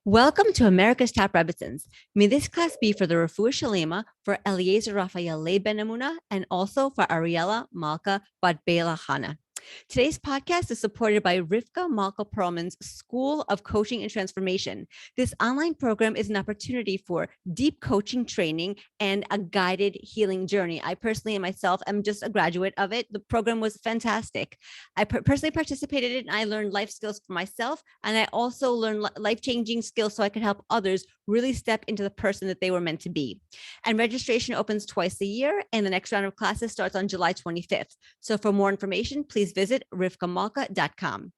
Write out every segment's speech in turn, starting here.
Welcome to America's Top Rebbetzins. May this class be for the Refuah Shalema, for Eliezer Raphael Leib Ben Amuna, and also for Ariella Malka Bat Bela Chana. Today's podcast is supported by Rivka Malka Perlman's School of Coaching and Transformation. This online program is an opportunity for deep coaching training and a guided healing journey. I personally and myself am just a graduate of it. The program was fantastic. I personally participated in it, and I learned life skills for myself, and I also learned life-changing skills so I could help others really step into the person that they were meant to be. And registration opens twice a year, and the next round of classes starts on July 25th. So for more information, please visit rivkamalka.com.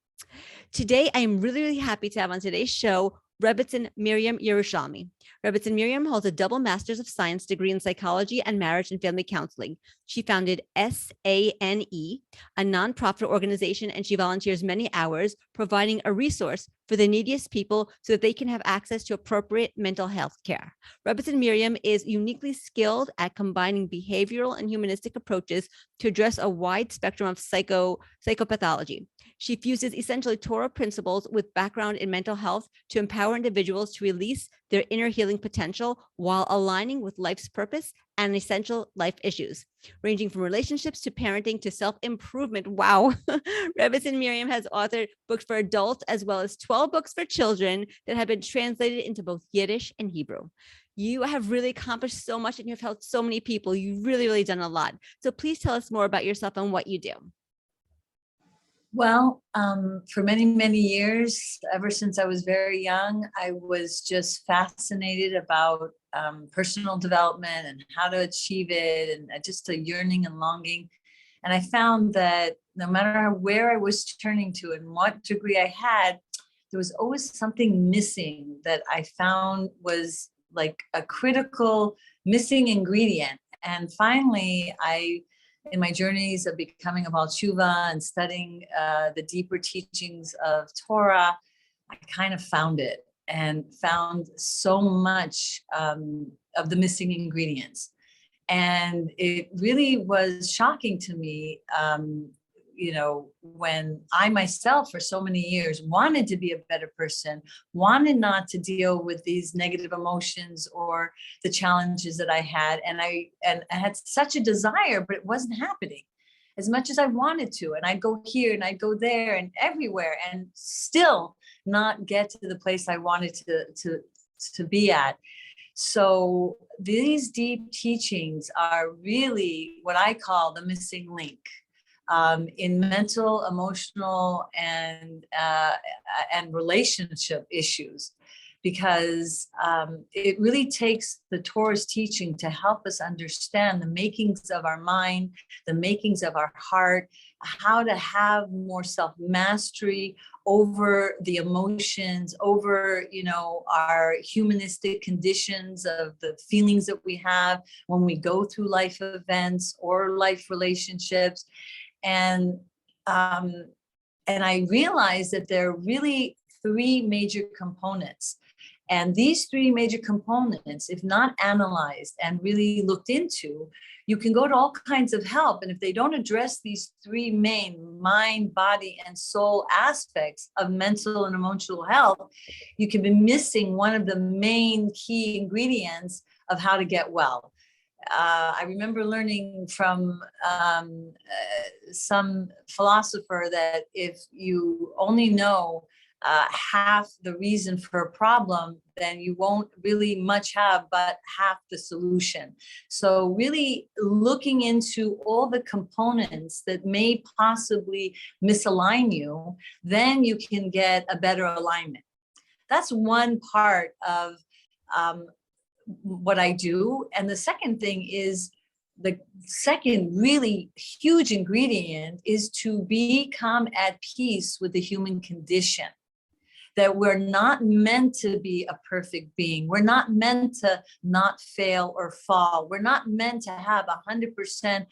Today, I am really happy to have on today's show Rebbetzin Miriam Yerushalmi. Rebbetzin Miriam holds a double Master's of Science degree in Psychology and Marriage and Family Counseling. She founded SANE, a nonprofit organization, and she volunteers many hours providing a resource for the neediest people so that they can have access to appropriate mental health care. Rebbetzin Miriam is uniquely skilled at combining behavioral and humanistic approaches to address a wide spectrum of psychopathology. She fuses essentially Torah principles with background in mental health to empower individuals to release their inner healing potential while aligning with life's purpose and essential life issues, ranging from relationships to parenting to self-improvement. Wow. Rebbetzin Miriam has authored books for adults as well as 12 books for children that have been translated into both Yiddish and Hebrew. You have really accomplished so much and you've helped so many people. You've really done a lot. So please tell us more about yourself and what you do. Well, for many years, ever since I was very young, I was just fascinated about personal development and how to achieve it, and just a yearning and longing. And I found that no matter where I was turning to and what degree I had, there was always something missing that I found was like a critical missing ingredient. And finally, in my journeys of becoming a Baal Tshuva and studying the deeper teachings of Torah, I kind of found it and found so much of the missing ingredients. And it really was shocking to me, when I myself for so many years wanted to be a better person, wanted not to deal with these negative emotions or the challenges that I had. And I had such a desire, but it wasn't happening as much as I wanted to. And I'd go here and I'd go there and everywhere and still not get to the place I wanted to be at. So these deep teachings are really what I call the missing link. In mental, emotional, and relationship issues, because it really takes the Torah's teaching to help us understand the makings of our mind, the makings of our heart, how to have more self-mastery over the emotions, over, our humanistic conditions of the feelings that we have when we go through life events or life relationships. And I realized that there are really three major components. And these three major components, if not analyzed and really looked into, you can go to all kinds of help. And if they don't address these three main mind, body, and soul aspects of mental and emotional health, you can be missing one of the main key ingredients of how to get well. I remember learning from some philosopher that if you only know half the reason for a problem, then you won't really much have but half the solution. So really looking into all the components that may possibly misalign you, then you can get a better alignment. That's one part of what I do. And the second thing is, the second really huge ingredient is to become at peace with the human condition. That we're not meant to be a perfect being. We're not meant to not fail or fall. We're not meant to have 100%,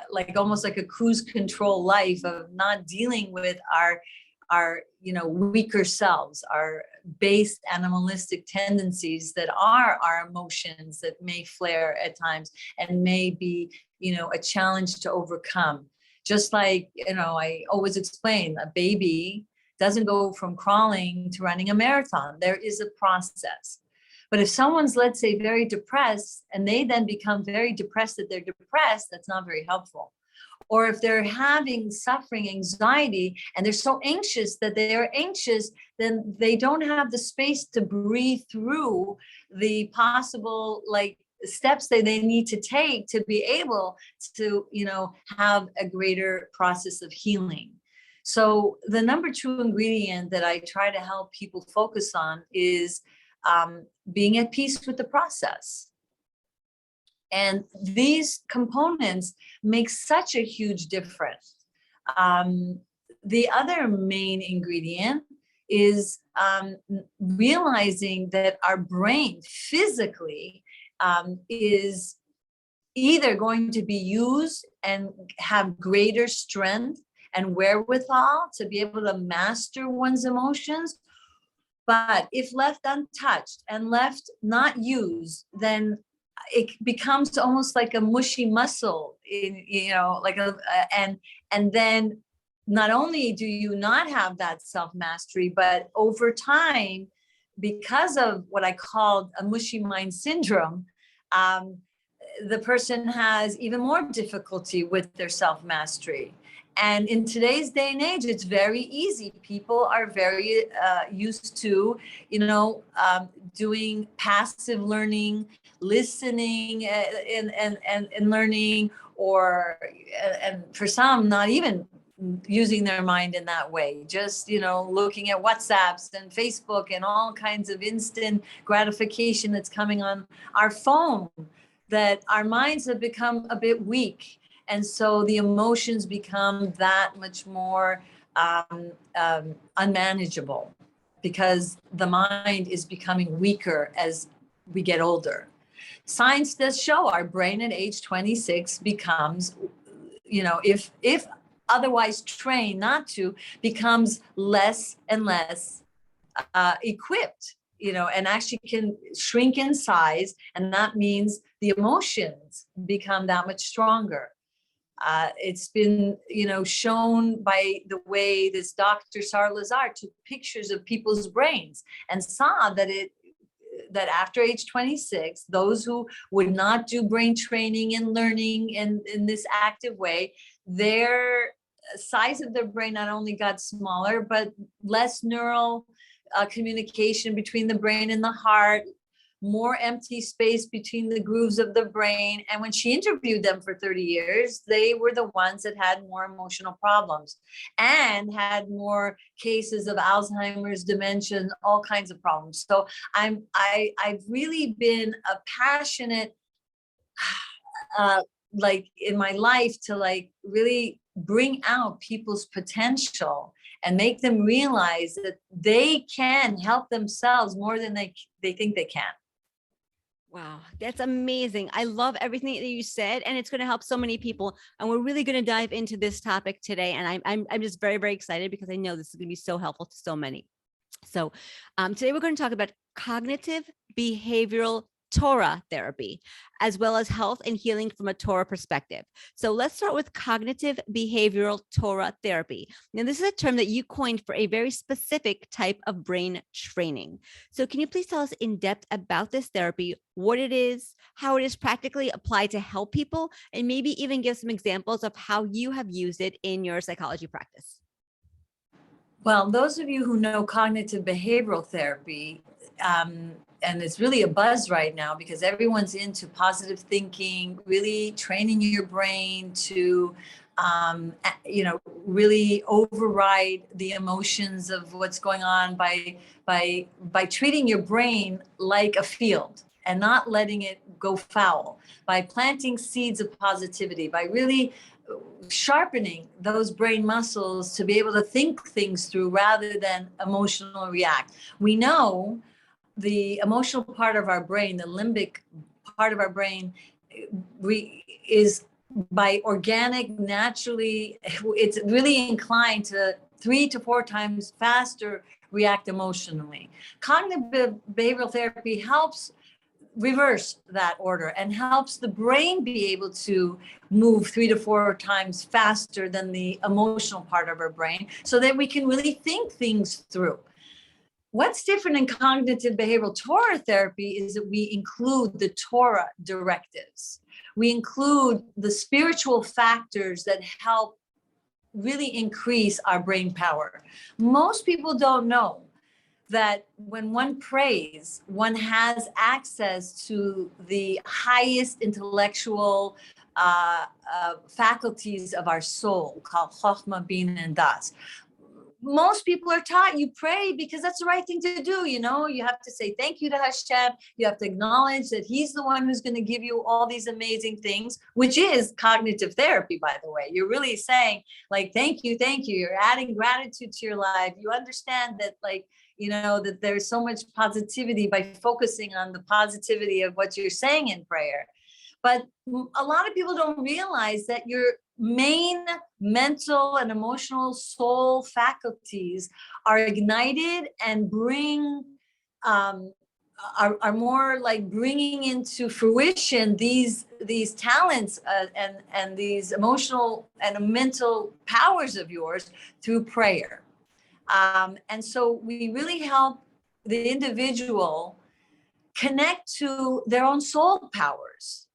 like almost like a cruise control life of not dealing with our weaker selves, our base animalistic tendencies that are our emotions that may flare at times and may be, a challenge to overcome. Just like, I always explain, a baby doesn't go from crawling to running a marathon. There is a process. But if someone's, let's say, very depressed, and they then become very depressed that they're depressed, that's not very helpful. Or if they're having suffering, anxiety, and they're so anxious that they're anxious, then they don't have the space to breathe through the possible steps that they need to take to be able to, have a greater process of healing. So the number 2 ingredient that I try to help people focus on is being at peace with the process. And these components make such a huge difference. The other main ingredient is realizing that our brain physically is either going to be used and have greater strength and wherewithal to be able to master one's emotions. But if left untouched and left not used, then it becomes almost like a mushy muscle, and then not only do you not have that self-mastery, but over time, because of what I called a mushy mind syndrome, the person has even more difficulty with their self-mastery. And in today's day and age, it's very easy. People are very used to, doing passive learning, listening and learning, and for some, not even using their mind in that way, just, looking at WhatsApps and Facebook and all kinds of instant gratification that's coming on our phone, that our minds have become a bit weak. And so the emotions become that much more unmanageable, because the mind is becoming weaker as we get older. Science does show our brain at age 26 becomes, if otherwise trained not to, becomes less and less equipped, and actually can shrink in size. And that means the emotions become that much stronger. It's been, shown by the way this Dr. Sar Lazar took pictures of people's brains and saw that after age 26, those who would not do brain training and learning in this active way, their size of their brain not only got smaller, but less neural communication between the brain and the heart, more empty space between the grooves of the brain. And when she interviewed them for 30 years, they were the ones that had more emotional problems and had more cases of Alzheimer's, dementia, all kinds of problems. So I've really been a passionate, in my life, to really bring out people's potential and make them realize that they can help themselves more than they think they can. Wow, that's amazing. I love everything that you said, and it's going to help so many people. And we're really going to dive into this topic today. And I'm just very, very excited, because I know this is going to be so helpful to so many. So today we're going to talk about cognitive behavioral Torah therapy, as well as health and healing from a Torah perspective. So let's start with cognitive behavioral Torah therapy. Now, this is a term that you coined for a very specific type of brain training. So can you please tell us in depth about this therapy, what it is, how it is practically applied to help people, and maybe even give some examples of how you have used it in your psychology practice? Well, those of you who know cognitive behavioral therapy, and it's really a buzz right now because everyone's into positive thinking, really training your brain to, really override the emotions of what's going on by treating your brain like a field and not letting it go foul, by planting seeds of positivity, by really sharpening those brain muscles to be able to think things through rather than emotional react. We know the emotional part of our brain, the limbic part of our brain, is by organic, naturally, it's really inclined to 3 to 4 times faster react emotionally. Cognitive behavioral therapy helps reverse that order and helps the brain be able to move 3 to 4 times faster than the emotional part of our brain so that we can really think things through. What's different in cognitive behavioral Torah therapy is that we include the Torah directives. We include the spiritual factors that help really increase our brain power. Most people don't know that when one prays, one has access to the highest intellectual faculties of our soul, called Chokhmah, Bina, and Das. Most people are taught you pray because that's the right thing to do. You know, you have to say thank you to Hashem. You have to acknowledge that he's the one who's going to give you all these amazing things, which is cognitive therapy, by the way. You're really saying like, thank you, thank you. You're adding gratitude to your life. You understand that like, you know, that there's so much positivity by focusing on the positivity of what you're saying in prayer. But a lot of people don't realize that your main mental and emotional soul faculties are ignited and bring are more like bringing into fruition these talents and these emotional and mental powers of yours through prayer. And so we really help the individual connect to their own soul powers.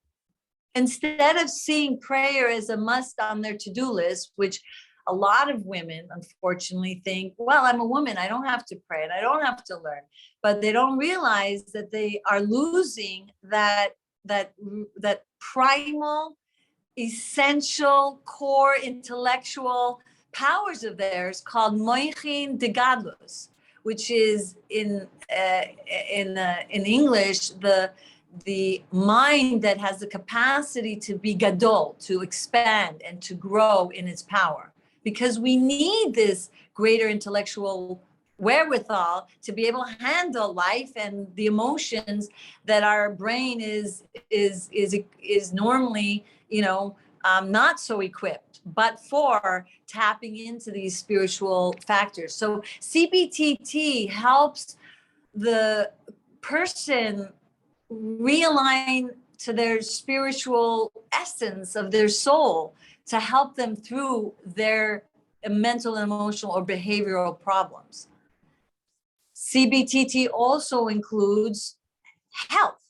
Instead of seeing prayer as a must on their to-do list, which a lot of women, unfortunately, think, well, I'm a woman, I don't have to pray and I don't have to learn. But they don't realize that they are losing that primal, essential, core intellectual powers of theirs called moichin de gadlus, which is in English the mind that has the capacity to be gadol, to expand and to grow in its power. Because we need this greater intellectual wherewithal to be able to handle life and the emotions that our brain is normally, not so equipped, but for tapping into these spiritual factors. So CBTT helps the person realign to their spiritual essence of their soul to help them through their mental, emotional, or behavioral problems. CBTT also includes health.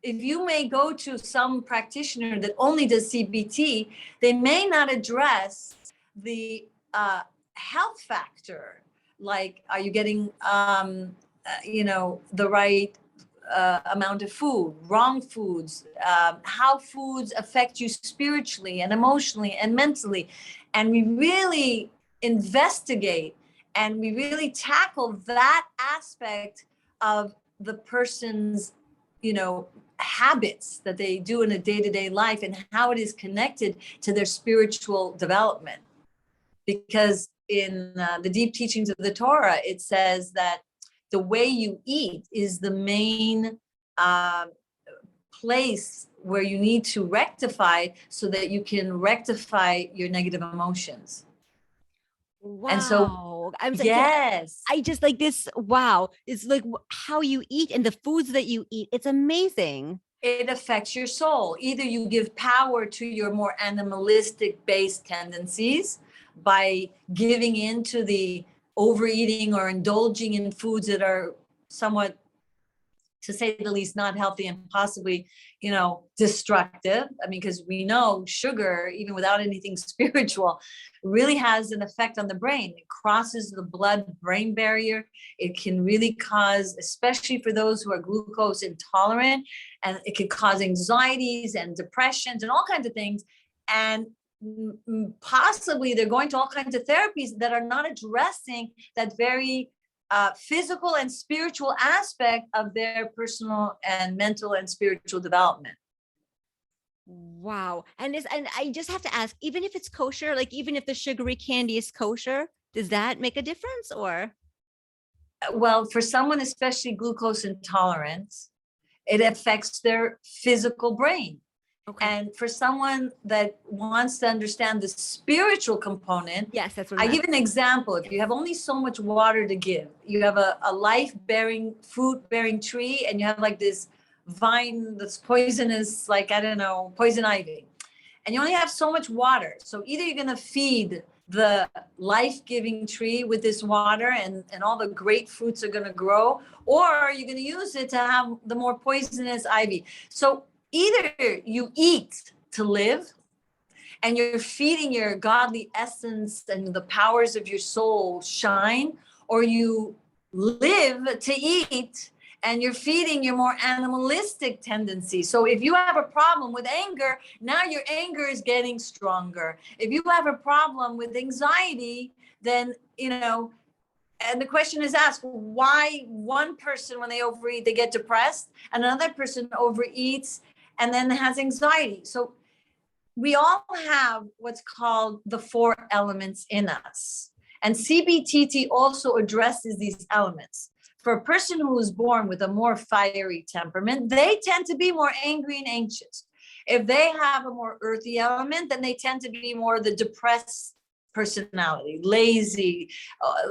If you may go to some practitioner that only does CBT, they may not address the health factor, like are you getting the right amount of food, wrong foods, how foods affect you spiritually and emotionally and mentally. And we really investigate and we really tackle that aspect of the person's, habits that they do in a day-to-day life and how it is connected to their spiritual development. Because in the deep teachings of the Torah, it says that the way you eat is the main place where you need to rectify so that you can rectify your negative emotions. Wow. And so, yes, I just like this. Wow. It's like how you eat and the foods that you eat. It's amazing. It affects your soul. Either you give power to your more animalistic based tendencies by giving into the overeating or indulging in foods that are somewhat, to say the least, not healthy and possibly, destructive. I mean, because we know sugar, even without anything spiritual, really has an effect on the brain. It crosses the blood-brain barrier. It can really cause, especially for those who are glucose intolerant, and it can cause anxieties and depressions and all kinds of things. And possibly they're going to all kinds of therapies that are not addressing that very physical and spiritual aspect of their personal and mental and spiritual development. Wow. And I just have to ask, even if it's kosher, like even if the sugary candy is kosher, does that make a difference or? Well, for someone, especially glucose intolerant, it affects their physical brain. Okay. And for someone that wants to understand the spiritual component, yes, that's what I give an example. If you have only so much water to give, you have a life-bearing, fruit-bearing tree, and you have like this vine that's poisonous, like, I don't know, poison ivy. And you only have so much water. So either you're going to feed the life-giving tree with this water and all the great fruits are going to grow, or you're going to use it to have the more poisonous ivy. So either you eat to live and you're feeding your godly essence and the powers of your soul shine, or you live to eat and you're feeding your more animalistic tendencies. So if you have a problem with anger, now your anger is getting stronger. If you have a problem with anxiety, then, and the question is asked, why one person, when they overeat, they get depressed, and another person overeats and then has anxiety. So we all have what's called the 4 elements in us. And CBTT also addresses these elements. For a person who is born with a more fiery temperament, they tend to be more angry and anxious. If they have a more earthy element, then they tend to be more the depressed personality, lazy,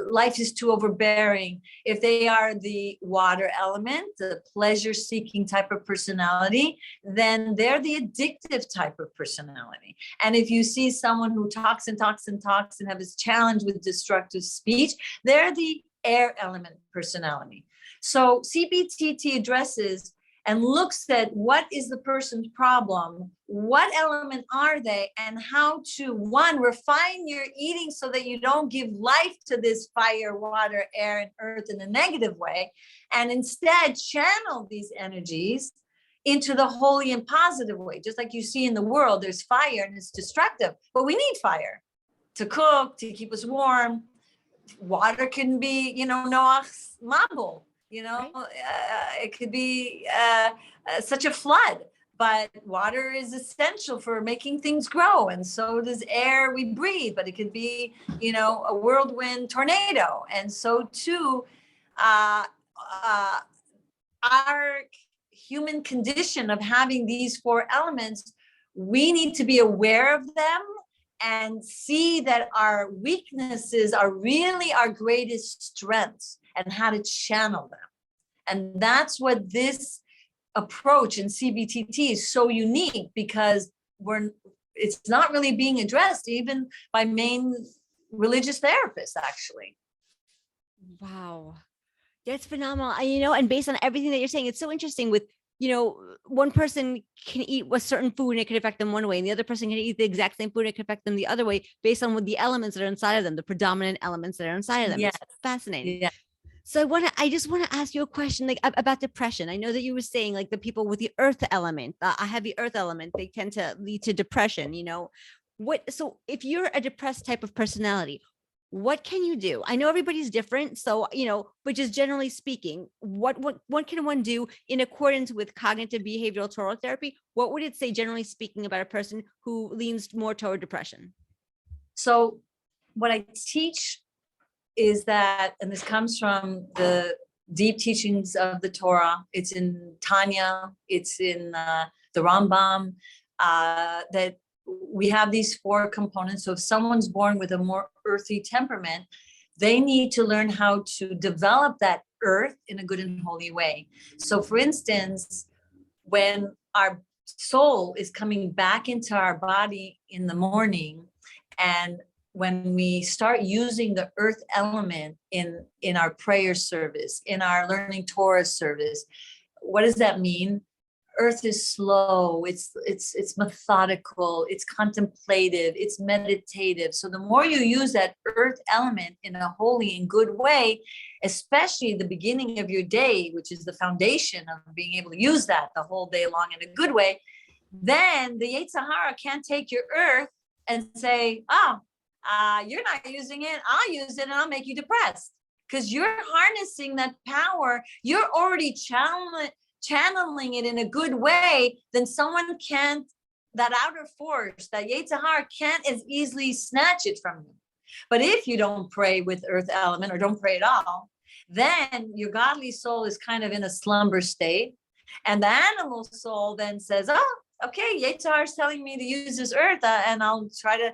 life is too overbearing. If they are the water element, the pleasure-seeking type of personality, then they're the addictive type of personality. And if you see someone who talks and talks and talks and have this challenge with destructive speech, they're the air element personality. So CBTT addresses and looks at what is the person's problem, what element are they, and how to, one, refine your eating so that you don't give life to this fire, water, air, and earth in a negative way, and instead channel these energies into the holy and positive way. Just like you see in the world, there's fire and it's destructive, but we need fire to cook, to keep us warm. Water can be, Noah's mabul. It could be such a flood, but water is essential for making things grow. And so does air we breathe, but it could be, a whirlwind tornado. And so too, our human condition of having these 4 elements, we need to be aware of them and see that our weaknesses are really our greatest strengths and how to channel them. And that's what this approach in CBTT is so unique, because it's not really being addressed even by main religious therapists, actually. Wow. That's phenomenal. And based on everything that you're saying, it's so interesting with, one person can eat a certain food and it could affect them one way, and the other person can eat the exact same food and it could affect them the other way based on what the elements that are inside of them, the predominant elements that are inside of them. Yes. It's fascinating. Yeah. So I just want to ask you a question, like about depression. I know that you were saying like the people with the earth element, a heavy earth element, they tend to lead to depression, so if you're a depressed type of personality, what can you do? I know everybody's different. So, but just generally speaking, what can one do in accordance with cognitive behavioral Torah therapy? What would it say, generally speaking, about a person who leans more toward depression? So what I teach is that, and this comes from the deep teachings of the Torah, it's in Tanya, it's in the Rambam, that we have these 4 components. So if someone's born with a more earthy temperament, they need to learn how to develop that earth in a good and holy way. So for instance, when our soul is coming back into our body in the morning, and when we start using the earth element in our prayer service, in our learning Torah service, what does that mean? Earth is slow, it's methodical, it's contemplative, it's meditative. So the more you use that earth element in a holy and good way, especially the beginning of your day, which is the foundation of being able to use that the whole day long in a good way, then the Yetzer Hara can't take your earth and say, you're not using it, I'll use it and I'll make you depressed. Because you're harnessing that power, you're already channeling it in a good way, then someone can't, that outer force, that Yetzer Hara can't as easily snatch it from you. But if you don't pray with earth element or don't pray at all, then your godly soul is kind of in a slumber state. And the animal soul then says, okay, Yetzer Hara is telling me to use this earth and I'll try to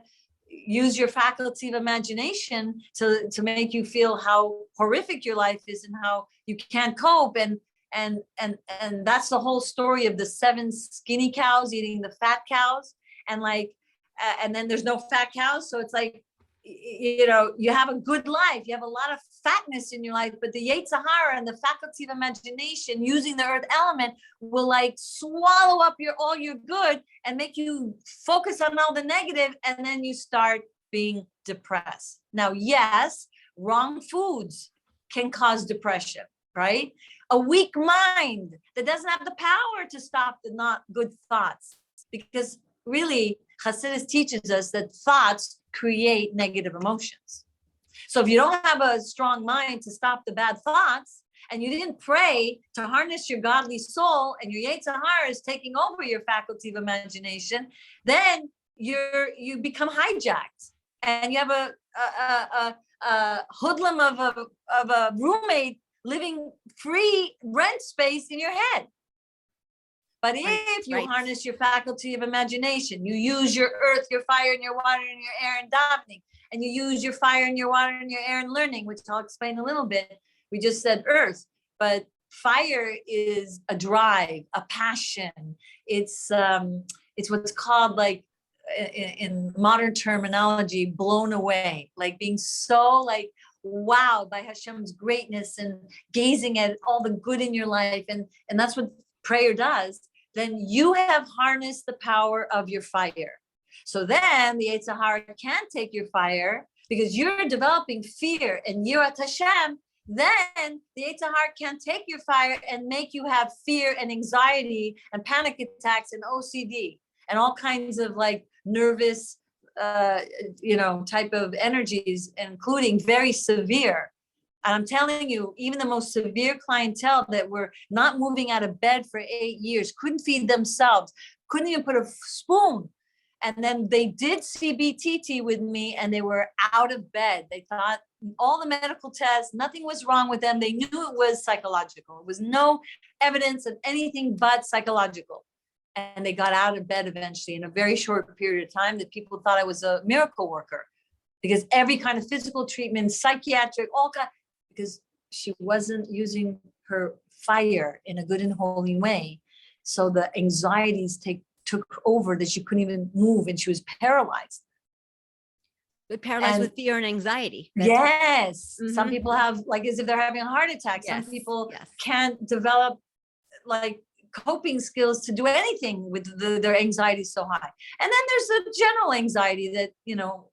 use your faculty of imagination to make you feel how horrific your life is and how you can't cope. And and that's the whole story of the 7 skinny cows eating the fat cows, and like and then there's no fat cows, so it's like, you know, you have a good life, you have a lot of fatness in your life, but the Yetzer Hara and the faculty of imagination using the earth element will like swallow up all your good and make you focus on all the negative, and then you start being depressed. Now, yes, wrong foods can cause depression, right? A weak mind that doesn't have the power to stop the not good thoughts, because really Hasidus teaches us that thoughts create negative emotions. So if you don't have a strong mind to stop the bad thoughts, and you didn't pray to harness your godly soul, and your Yetzer Hara is taking over your faculty of imagination, then you become hijacked, and you have a hoodlum of a roommate living free rent space in your head. But if you harness your faculty of imagination, you use your earth, your fire, and your water, and your air in davening, and you use your fire and your water and your air in learning, which I'll explain a little bit. We just said earth, but fire is a drive, a passion. It's what's called, like, in modern terminology, blown away, like being so like wowed by Hashem's greatness and gazing at all the good in your life. And that's what prayer does. Then you have harnessed the power of your fire. So then the Yetzer Hara can't take your fire, because you're developing fear and Yirat Hashem. Then the Yetzer Hara can't take your fire and make you have fear and anxiety and panic attacks and OCD and all kinds of like nervous, type of energies, including very severe. And I'm telling you, even the most severe clientele that were not moving out of bed for 8 years, couldn't feed themselves, couldn't even put a spoon. And then they did CBTT with me, and they were out of bed. They thought all the medical tests, nothing was wrong with them. They knew it was psychological. It was no evidence of anything but psychological. And they got out of bed eventually in a very short period of time, that people thought I was a miracle worker, because every kind of physical treatment, psychiatric, all kind, because she wasn't using her fire in a good and holy way. So the anxieties took over, that she couldn't even move, and she was paralyzed. But paralyzed with fear and anxiety. Yes. Some people have, like, as if they're having a heart attack. Yes. Some people can't develop like coping skills to do anything with their anxiety so high. And then there's a general anxiety that,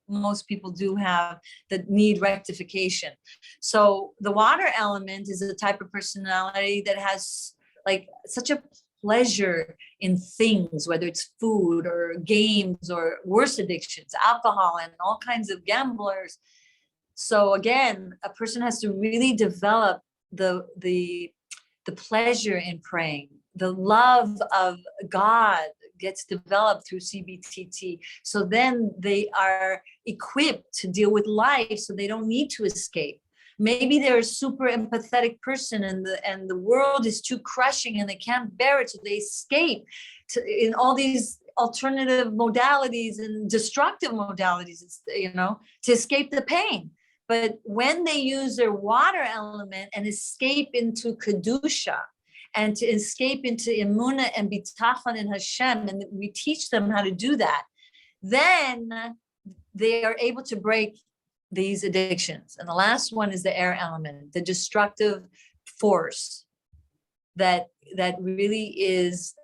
most people do have, that need rectification. So the water element is a type of personality that has like such a pleasure in things, whether it's food or games or worse addictions, alcohol, and all kinds of gamblers. So again, a person has to really develop the pleasure in praying. The love of God gets developed through CBTT. So then they are equipped to deal with life, so they don't need to escape. Maybe they're a super empathetic person, and the world is too crushing and they can't bear it, so they escape in all these alternative modalities and destructive modalities, to escape the pain. But when they use their water element and escape into Kedusha, and to escape into Emunah and Bitachon in Hashem, and we teach them how to do that, then they are able to break these addictions. And the last one is the air element, the destructive force that really is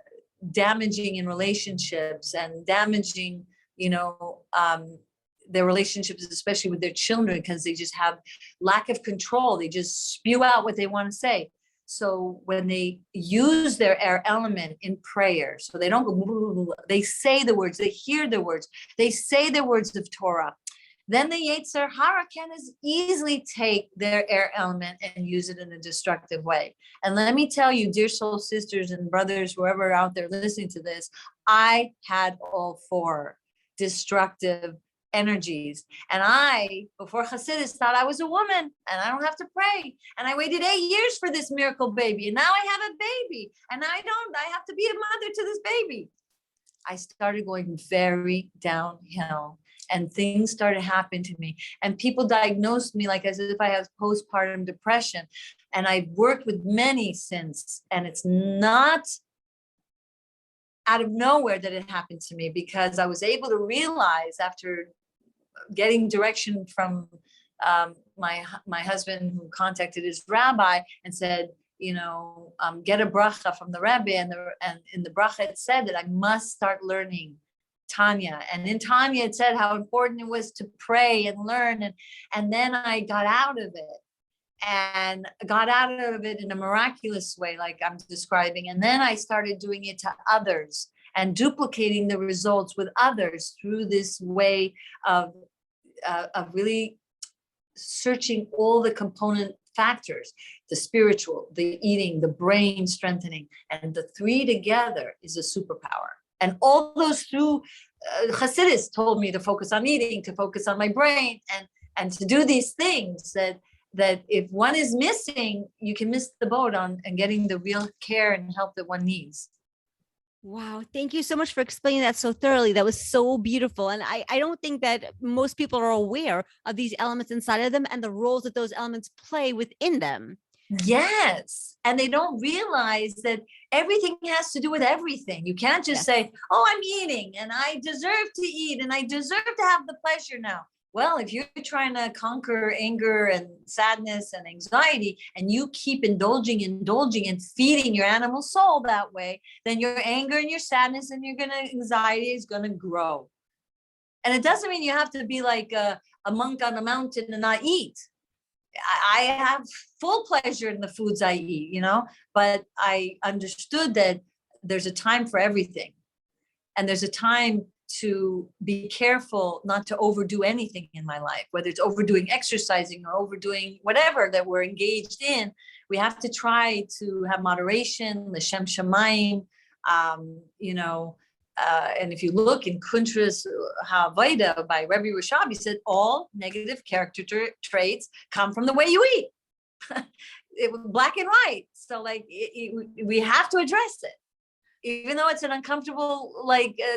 damaging in relationships, and damaging, their relationships, especially with their children, because they just have lack of control. They just spew out what they want to say. So when they use their air element in prayer, so they don't go, they say the words, they hear the words, they say the words of Torah, then the Yetzer Hara can as easily take their air element and use it in a destructive way. And let me tell you, dear soul sisters and brothers, whoever out there listening to this, I had all 4 destructive energies. And I, before Hasidus, thought I was a woman and I don't have to pray. And I waited 8 years for this miracle baby. And now I have a baby. And I have to be a mother to this baby. I started going very downhill, and things started happening to me. And people diagnosed me like as if I have postpartum depression. And I've worked with many since, and it's not out of nowhere that it happened to me, because I was able to realize after getting direction from my husband, who contacted his rabbi and said, get a bracha from the Rebbe, and in the bracha it said that I must start learning Tanya, and in Tanya it said how important it was to pray and learn, and then I got out of it. And got out of it in a miraculous way, like I'm describing. And then I started doing it to others and duplicating the results with others through this way of really searching all the component factors, the spiritual, the eating, the brain strengthening, and the three together is a superpower. And all those through Hasidus told me to focus on eating, to focus on my brain, and to do these things that if one is missing, you can miss the boat on and getting the real care and help that one needs. Wow. Thank you so much for explaining that so thoroughly. That was so beautiful. And I don't think that most people are aware of these elements inside of them and the roles that those elements play within them. Yes. And they don't realize that everything has to do with everything. You can't just say, oh, I'm eating and I deserve to eat and I deserve to have the pleasure now. Well, if you're trying to conquer anger and sadness and anxiety, and you keep indulging and feeding your animal soul that way, then your anger and your sadness and your anxiety is going to grow. And it doesn't mean you have to be like a monk on a mountain and not eat. I have full pleasure in the foods I eat, but I understood that there's a time for everything. And there's a time to be careful not to overdo anything in my life, whether it's overdoing exercising or overdoing whatever that we're engaged in. We have to try to have moderation, l'shem shamayim, and if you look in Kuntra's Ha'avodah by Rebbe Yerushalmi, he said all negative character traits come from the way you eat. Black and white. So we have to address it. Even though it's an uncomfortable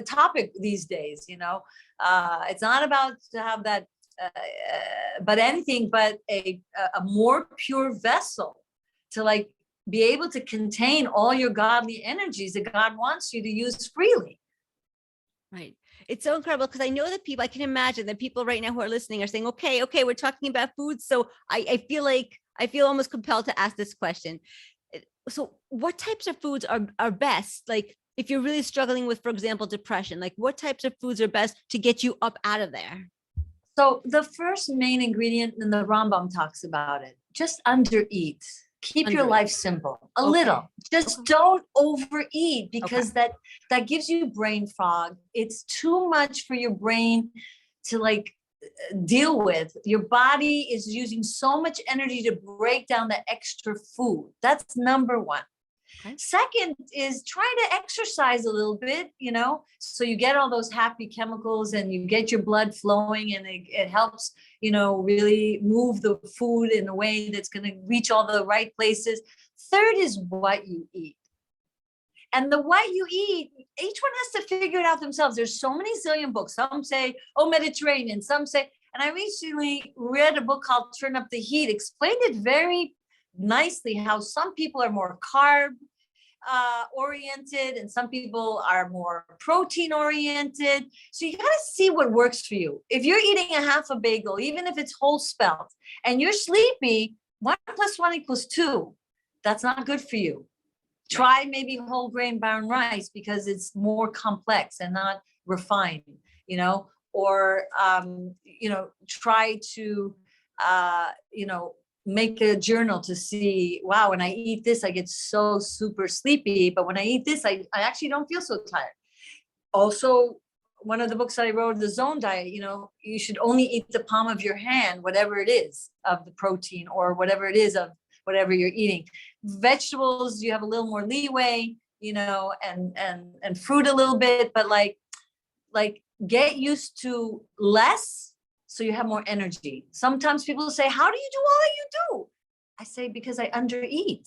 topic these days, it's not about to have that, but anything but a more pure vessel to be able to contain all your godly energies that God wants you to use freely. Right. It's so incredible because I know that I can imagine that people right now who are listening are saying, okay, we're talking about food. So I feel almost compelled to ask this question. So what types of foods are best? Like if you're really struggling with, for example, depression, like what types of foods are best to get you up out of there? So the first main ingredient, and the Rambam talks about it, just undereat. Keep your life simple, a little. Just don't overeat, because that gives you brain fog. It's too much for your brain to deal with. Your body is using so much energy to break down the extra food. That's number one. Okay. Second is try to exercise a little bit, so you get all those happy chemicals and you get your blood flowing, and it helps, really move the food in a way that's going to reach all the right places. Third is what you eat. And the what you eat, each one has to figure it out themselves. There's so many zillion books. Some say, Mediterranean. Some say, and I recently read a book called Turn Up the Heat, explained it very nicely how some people are more carb oriented and some people are more protein oriented. So you got to see what works for you. If you're eating a half a bagel, even if it's whole spelt, and you're sleepy, 1 + 1 = 2. That's not good for you. Try maybe whole grain brown rice, because it's more complex and not refined, or try to make a journal to see, wow, when I eat this, I get so super sleepy. But when I eat this, I actually don't feel so tired. Also, one of the books that I wrote, the Zone Diet, you should only eat the palm of your hand, whatever it is of the protein or whatever it is of whatever you're eating. Vegetables, you have a little more leeway, and fruit a little bit, but get used to less so you have more energy. Sometimes people say, how do you do all that you do? I say, because I undereat.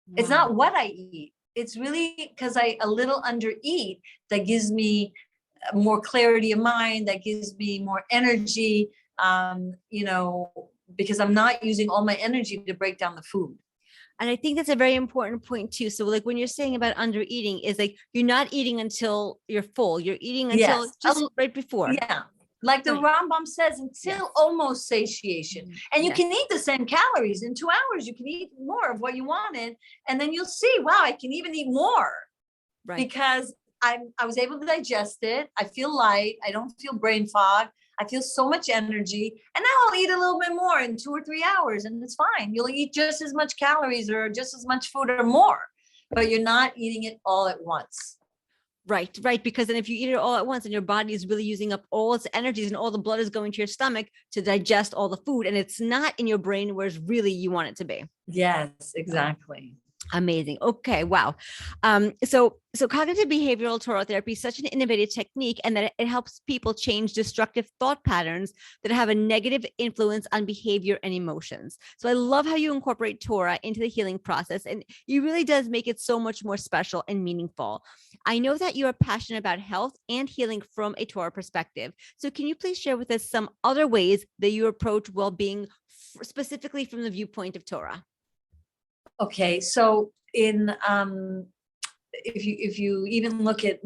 Wow. It's not what I eat. It's really because I a little undereat that gives me more clarity of mind, that gives me more energy, because I'm not using all my energy to break down the food. And I think that's a very important point too. So like when you're saying about under eating is like, you're not eating until you're full. You're eating until just right before. Yeah. Like the Rambam says, until almost satiation. And you can eat the same calories in 2 hours. You can eat more of what you wanted. And then you'll see, wow, I can even eat more. Right. Because I was able to digest it. I feel light. I don't feel brain fog. I feel so much energy. And now I'll eat a little bit more in 2 or 3 hours, and it's fine. You'll eat just as much calories or just as much food or more, but you're not eating it all at once. Right. Because then if you eat it all at once and your body is really using up all its energies and all the blood is going to your stomach to digest all the food, and it's not in your brain where really you want it to be. Yes, exactly. Amazing. Okay. Wow. So cognitive behavioral Torah therapy is such an innovative technique, and that it helps people change destructive thought patterns that have a negative influence on behavior and emotions. So I love how you incorporate Torah into the healing process, and it really does make it so much more special and meaningful. I know that you are passionate about health and healing from a Torah perspective. So can you please share with us some other ways that you approach well-being specifically from the viewpoint of Torah? Okay, so in if you even look at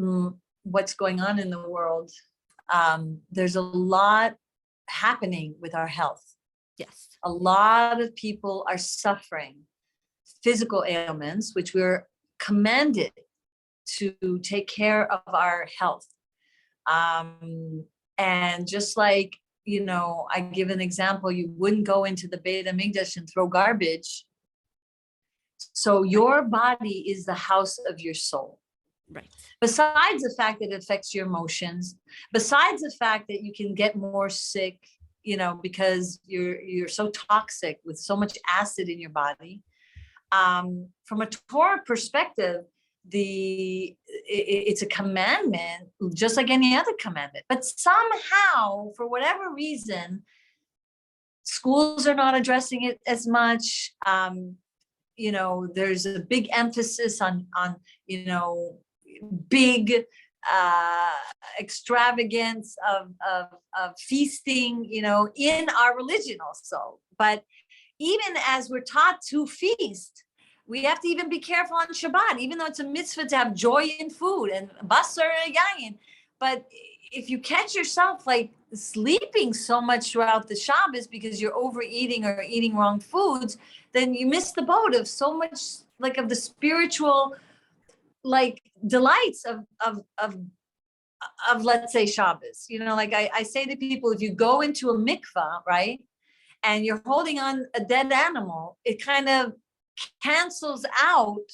what's going on in the world, there's a lot happening with our health. Yes, a lot of people are suffering physical ailments, which we're commanded to take care of our health. And just like, I give an example, you wouldn't go into the Beit HaMikdash and throw garbage. So your body is the house of your soul. right. Besides the fact that it affects your emotions, besides the fact that you can get more sick, because you're so toxic with so much acid in your body. From a Torah perspective, it's a commandment, just like any other commandment. But somehow, for whatever reason, schools are not addressing it as much. There's a big emphasis on big extravagance of feasting, in our religion also. But even as we're taught to feast, we have to even be careful on Shabbat, even though it's a mitzvah to have joy in food and basar and yayin. But if you catch yourself like sleeping so much throughout the Shabbos because you're overeating or eating wrong foods, then you miss the boat of so much like of the spiritual like delights of let's say Shabbos. Like I say to people, if you go into a mikvah, right, and you're holding on a dead animal, it kind of cancels out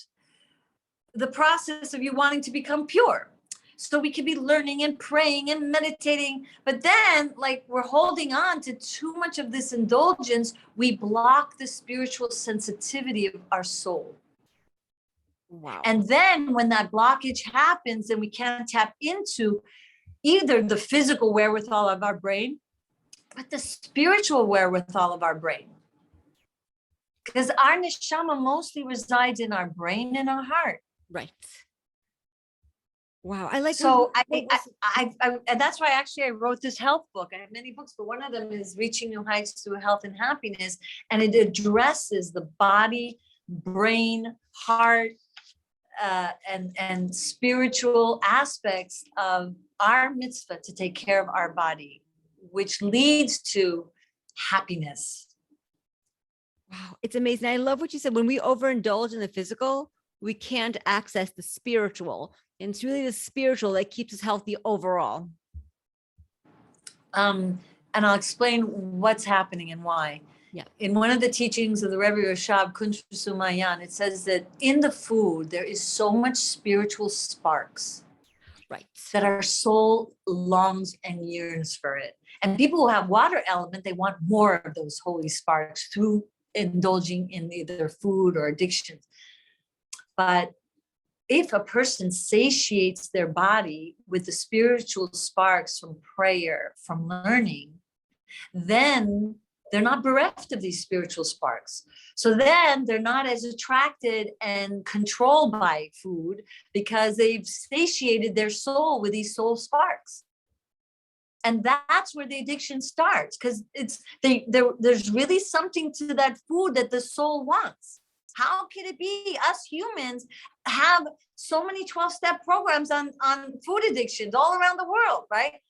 the process of you wanting to become pure. So we could be learning and praying and meditating, but then like we're holding on to too much of this indulgence, we block the spiritual sensitivity of our soul. Wow. And then when that blockage happens, then we can't tap into either the physical wherewithal of our brain, but the spiritual wherewithal of our brain. Because our neshama mostly resides in our brain and our heart. Right. Wow. I like so I and that's why actually I wrote this health book. I have many books, but one of them is Reaching New Heights Through Health and Happiness. And it addresses the body, brain, heart, and spiritual aspects of our mitzvah to take care of our body, which leads to happiness. Wow, it's amazing. I love what you said. When we overindulge in the physical, we can't access the spiritual. And it's really the spiritual that keeps us healthy overall. And I'll explain what's happening and why. Yeah. In one of the teachings of the Rebbe Rashab Kunshus Mayan, it says that in the food, there is so much spiritual sparks. Right. That our soul longs and yearns for it. And people who have water element, they want more of those holy sparks through indulging in either food or addictions. But if a person satiates their body with the spiritual sparks from prayer, from learning, then they're not bereft of these spiritual sparks. So then they're not as attracted and controlled by food because they've satiated their soul with these soul sparks. And that's where the addiction starts, because there's really something to that food that the soul wants. How can it be us humans have so many 12-step programs on food addictions all around the world, right?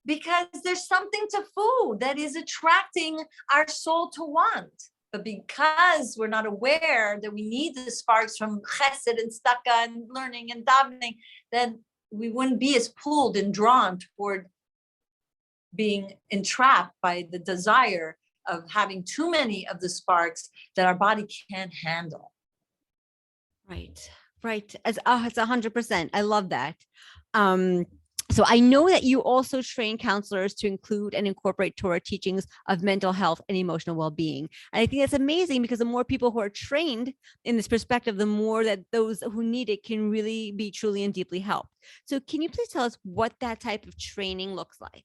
Because there's something to food that is attracting our soul to want. But because we're not aware that we need the sparks from chesed and staka and learning and davening, then we wouldn't be as pulled and drawn toward being entrapped by the desire of having too many of the sparks that our body can't handle. Right. It's 100%. I love that. So I know that you also train counselors to include and incorporate Torah teachings of mental health and emotional well-being. And I think that's amazing, because the more people who are trained in this perspective, the more that those who need it can really be truly and deeply helped. So can you please tell us what that type of training looks like?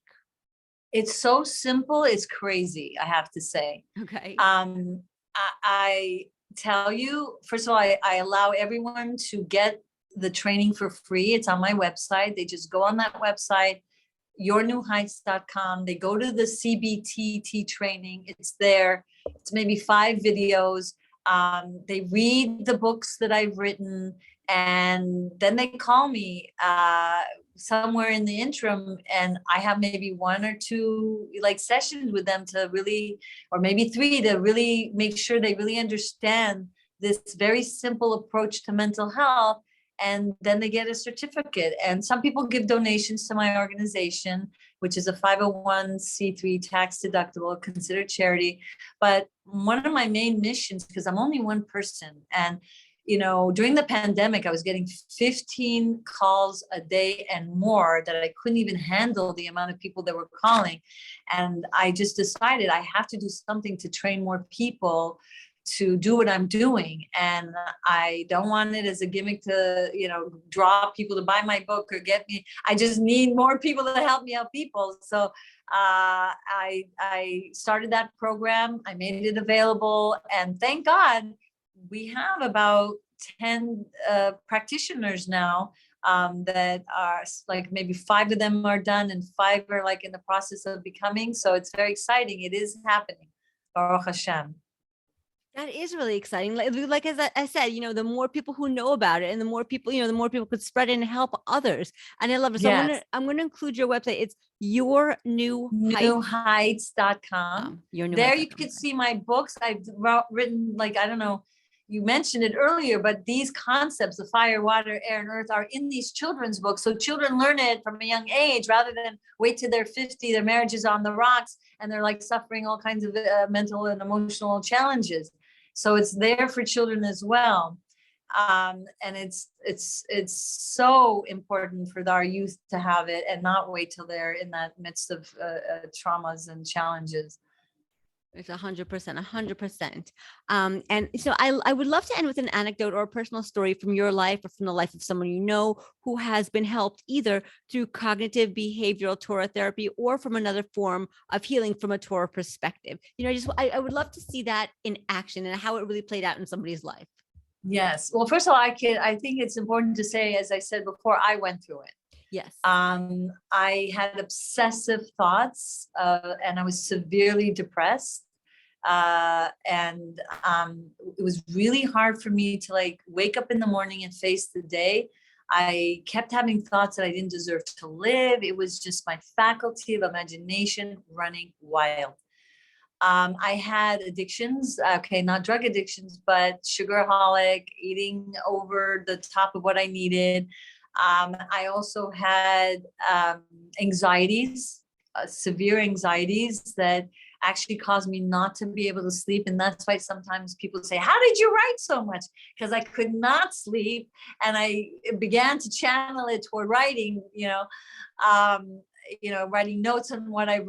It's so simple. It's crazy, I have to say. Okay. I tell you, first of all, I allow everyone to get the training for free. It's on my website. They just go on that website, yournewheights.com. They go to the CBTT training. It's there. It's maybe 5 videos. They read the books that I've written, and then they call me somewhere in the interim, and I have maybe 1 or 2 like sessions with them to really, or maybe 3, to really make sure they really understand this very simple approach to mental health. And then they get a certificate. And some people give donations to my organization, which is a 501c3 tax deductible, considered charity. But one of my main missions, because I'm only one person, and during the pandemic, I was getting 15 calls a day and more, that I couldn't even handle the amount of people that were calling. And I just decided I have to do something to train more people to do what I'm doing. And I don't want it as a gimmick to, draw people to buy my book or get me. I just need more people to help me help people. So I started that program. I made it available. And thank God we have about 10 practitioners now that are like, maybe 5 of them are done and 5 are like in the process of becoming. So it's very exciting. It is happening. Baruch Hashem. That is really exciting. Like as I said, the more people who know about it, and the more people, the more people could spread it and help others. And I love it. So Yes. I'm going to include your website. It's yournewheights.com. There you could see my books. I've written, like, I don't know, you mentioned it earlier, but these concepts of fire, water, air, and earth are in these children's books. So children learn it from a young age, rather than wait till they're 50, their marriage is on the rocks, and they're like suffering all kinds of mental and emotional challenges. So it's there for children as well. And it's so important for our youth to have it, and not wait till they're in that midst of traumas and challenges. It's 100%. And so I would love to end with an anecdote or a personal story from your life, or from the life of someone who has been helped either through cognitive behavioral Torah therapy, or from another form of healing from a Torah perspective. I would love to see that in action, and how it really played out in somebody's life. Yes. Well, first of all, I think it's important to say, as I said before, I went through it. Yes. I had obsessive thoughts, and I was severely depressed. And it was really hard for me to wake up in the morning and face the day. I kept having thoughts that I didn't deserve to live. It was just my faculty of imagination running wild. I had addictions, not drug addictions, but sugaraholic, eating over the top of what I needed. I also had anxieties, severe anxieties that actually caused me not to be able to sleep. And that's why sometimes people say, how did you write so much? Because I could not sleep. And I began to channel it toward writing, writing notes on what I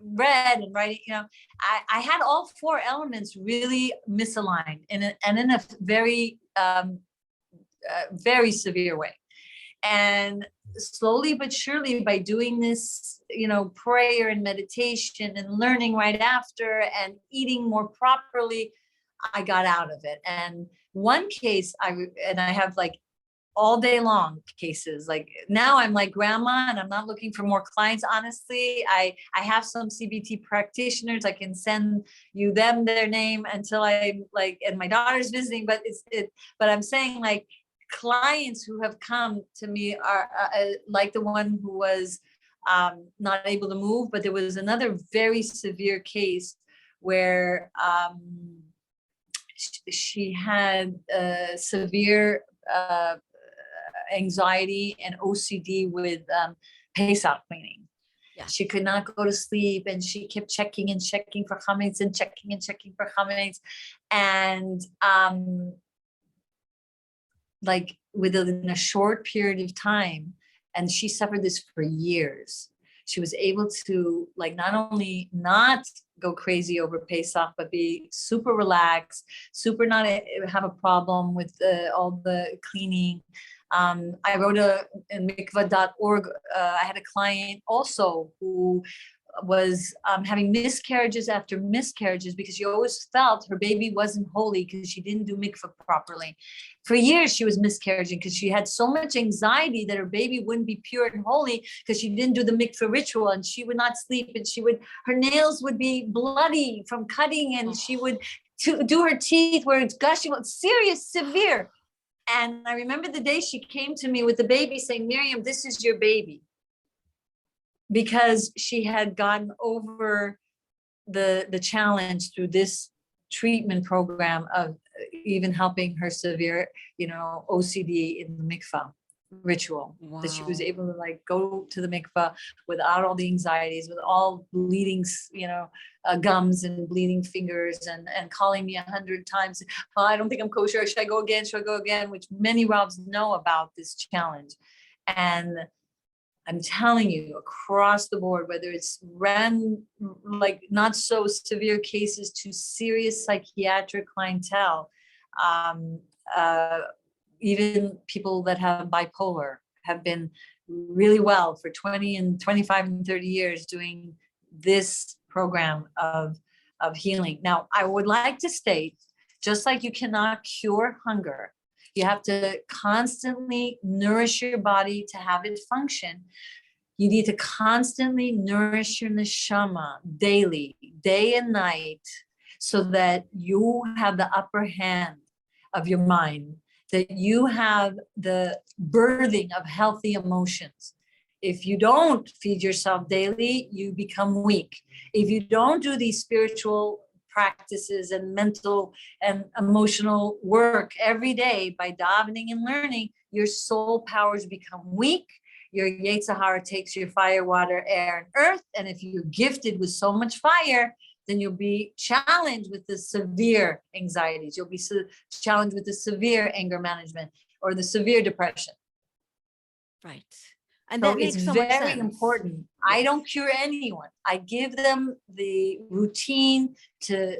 read, and writing, I had all 4 elements really misaligned and in a very, very severe way. And slowly but surely, by doing this, prayer and meditation and learning right after and eating more properly, I got out of it. And one case I have all day long cases. Like now I'm like grandma and I'm not looking for more clients. Honestly, I have some CBT practitioners. I can send you them their name until I like, and my daughter's visiting, but but I'm saying like clients who have come to me are like the one who was not able to move, but there was another very severe case where she had severe anxiety and OCD with Pesach cleaning. Yeah. She could not go to sleep, and she kept checking and checking for chametz and checking for chametz, and like within a short period of time, and she suffered this for years. She was able to like not only not go crazy over Pesach, but be super relaxed, super not have a problem with all the cleaning. I wrote in mikvah.org. I had a client also who was having miscarriages after miscarriages because she always felt her baby wasn't holy because she didn't do mikvah properly. For years, she was miscarriaging because she had so much anxiety that her baby wouldn't be pure and holy because she didn't do the mikvah ritual, and she would not sleep, and her nails would be bloody from cutting, and she would do her teeth where it's gushing, serious, severe. And I remember the day she came to me with the baby saying, Miriam, this is your baby. Because she had gotten over the challenge through this treatment program of even helping her severe, OCD in the mikvah ritual. Wow. That she was able to like go to the mikvah without all the anxieties, with all bleeding, gums and bleeding fingers, and calling me 100 times. Oh, I don't think I'm kosher. Should I go again? Should I go again? Which many Rabbis know about this challenge. And I'm telling you, across the board, whether it's like not so severe cases to serious psychiatric clientele, even people that have bipolar have been really well for 20 and 25 and 30 years doing this program of healing. Now, I would like to state, just like you cannot cure hunger, you have to constantly nourish your body to have it function. You need to constantly nourish your neshama daily, day and night, so that you have the upper hand of your mind, that you have the birthing of healthy emotions. If you don't feed yourself daily, you become weak. If you don't do these spiritual practices and mental and emotional work every day by davening and learning, your soul powers become weak. Your Yetzer Hara takes your fire, water, air, and earth. And if you're gifted with so much fire, then you'll be challenged with the severe anxieties. You'll be challenged with the severe anger management or the severe depression. Right. And so that makes it's so much sense. very important. I don't cure anyone. I give them the routine to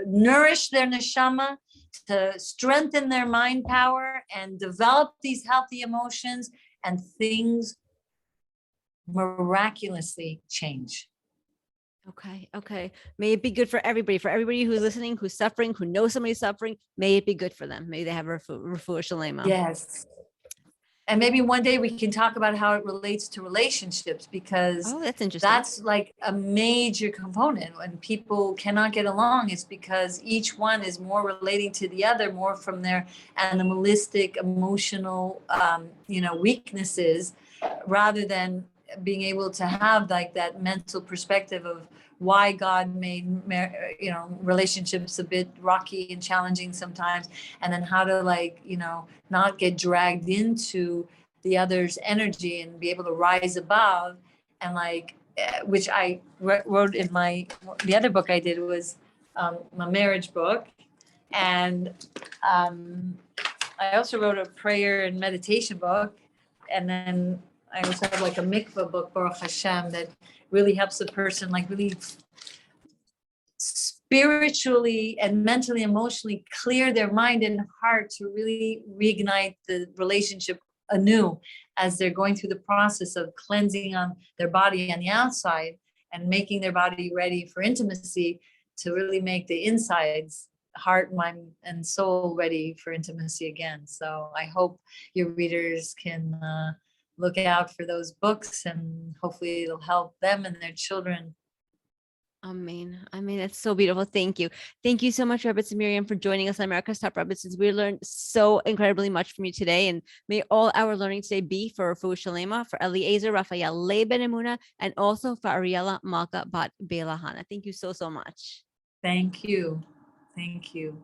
nourish their neshama, to strengthen their mind power, and develop these healthy emotions, and things miraculously change. Okay. May it be good for everybody who's listening, who's suffering, who knows somebody's suffering. May it be good for them. May they have refuah shalema. Yes. And maybe one day we can talk about how it relates to relationships, because that's interesting. That's like a major component. When people cannot get along, it's because each one is more relating to the other, more from their animalistic, emotional, weaknesses, rather than being able to have like that mental perspective of why God made, relationships a bit rocky and challenging sometimes, and then how to not get dragged into the other's energy and be able to rise above. And which I wrote in the other book I did was my marriage book. And I also wrote a prayer and meditation book. And then I also have like a mikvah book, Baruch Hashem, that really helps a person really spiritually and mentally, emotionally clear their mind and heart to really reignite the relationship anew as they're going through the process of cleansing on their body on the outside and making their body ready for intimacy, to really make the insides heart, mind, and soul ready for intimacy again. So I hope your readers can look out for those books, and hopefully it'll help them and their children. I mean, that's so beautiful. Thank you. Thank you so much, Rebbetzin Miriam, for joining us on America's Top Rebbetzins. We learned so incredibly much from you today, and may all our learning today be for Refuah Shalema, for Eliezer Raphael Ben Emuna, and also for Ariella Malka Bat Bela Hana. Thank you so, so much. Thank you. Thank you.